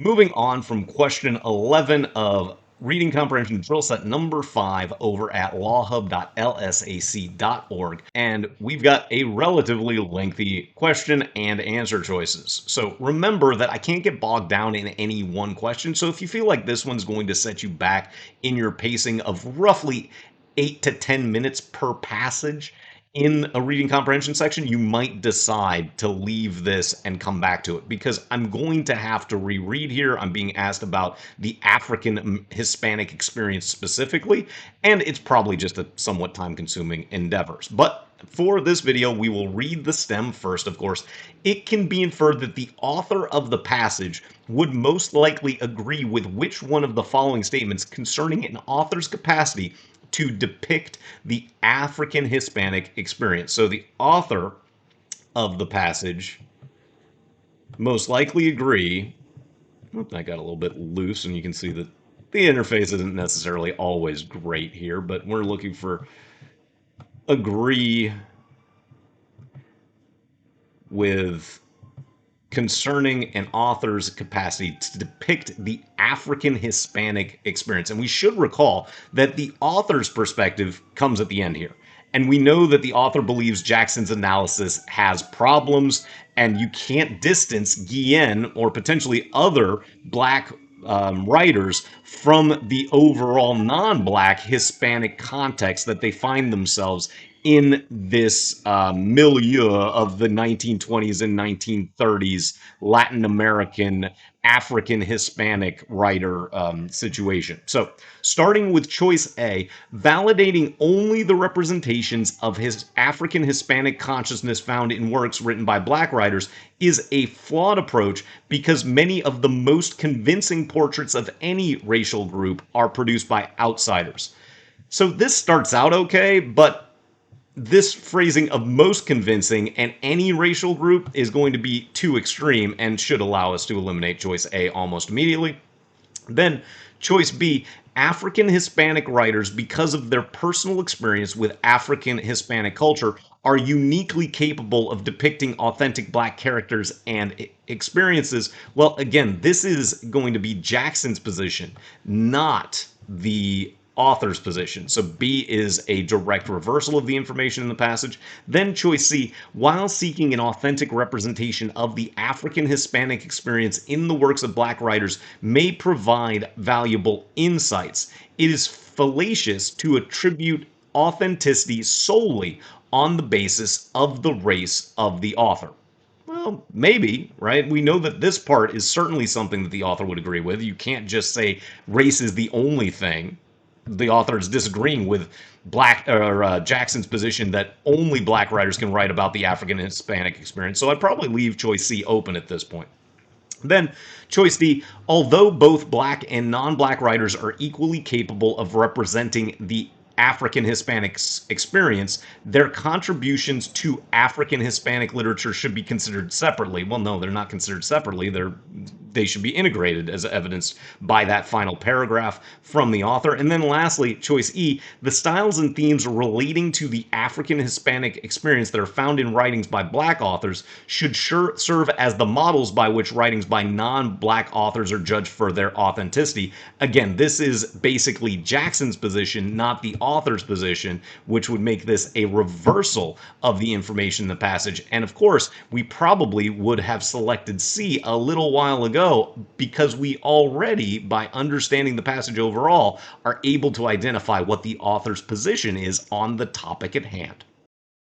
Moving on from question 11 of reading comprehension drill set number 5 over at lawhub.lsac.org. And we've got a relatively lengthy question and answer choices. So remember that I can't get bogged down in any one question. So if you feel like this one's going to set you back in your pacing of roughly 8 to 10 minutes per passage, in a reading comprehension section, you might decide to leave this and come back to it because I'm going to have to reread here. I'm being asked about the African Hispanic experience specifically, and it's probably just a somewhat time consuming endeavor. But for this video, we will read the stem first, of course. It can be inferred that the author of the passage would most likely agree with which one of the following statements concerning an author's capacity to depict the African Hispanic experience. So the author of the passage most likely agree. I got a little bit loose, and you can see that the interface isn't necessarily always great here, but we're looking for agree with concerning an author's capacity to depict the African Hispanic experience. And we should recall that the author's perspective comes at the end here. And we know that the author believes Jackson's analysis has problems, and you can't distance Guillen or potentially other Black writers from the overall non-Black Hispanic context that they find themselves in this milieu of the 1920s and 1930s Latin American, African Hispanic writer situation. So, starting with choice A, validating only the representations of his African Hispanic consciousness found in works written by Black writers is a flawed approach because many of the most convincing portraits of any racial group are produced by outsiders. So, this starts out okay, but this phrasing of most convincing and any racial group is going to be too extreme and should allow us to eliminate choice A almost immediately. Then choice B, African Hispanic writers, because of their personal experience with African Hispanic culture, are uniquely capable of depicting authentic Black characters and experiences. Well, again, this is going to be Jackson's position, not the author's position. So B is a direct reversal of the information in the passage. Then choice C, while seeking an authentic representation of the African Hispanic experience in the works of Black writers may provide valuable insights. It is fallacious to attribute authenticity solely on the basis of the race of the author. Well, maybe, right? We know that this part is certainly something that the author would agree with. You can't just say race is the only thing. The author is disagreeing with Jackson's position that only Black writers can write about the African Hispanic experience. So I'd probably leave choice C open at this point. Then choice D, although both Black and non-Black writers are equally capable of representing the African Hispanic experience, their contributions to African Hispanic literature should be considered separately. Well, no, they're not considered separately. They should be integrated, as evidenced by that final paragraph from the author. And then lastly, choice E, the styles and themes relating to the African Hispanic experience that are found in writings by Black authors should serve as the models by which writings by non-Black authors are judged for their authenticity. Again, this is basically Jackson's position, not the author's position, which would make this a reversal of the information in the passage. And of course, we probably would have selected C a little while ago because we already, by understanding the passage overall, are able to identify what the author's position is on the topic at hand.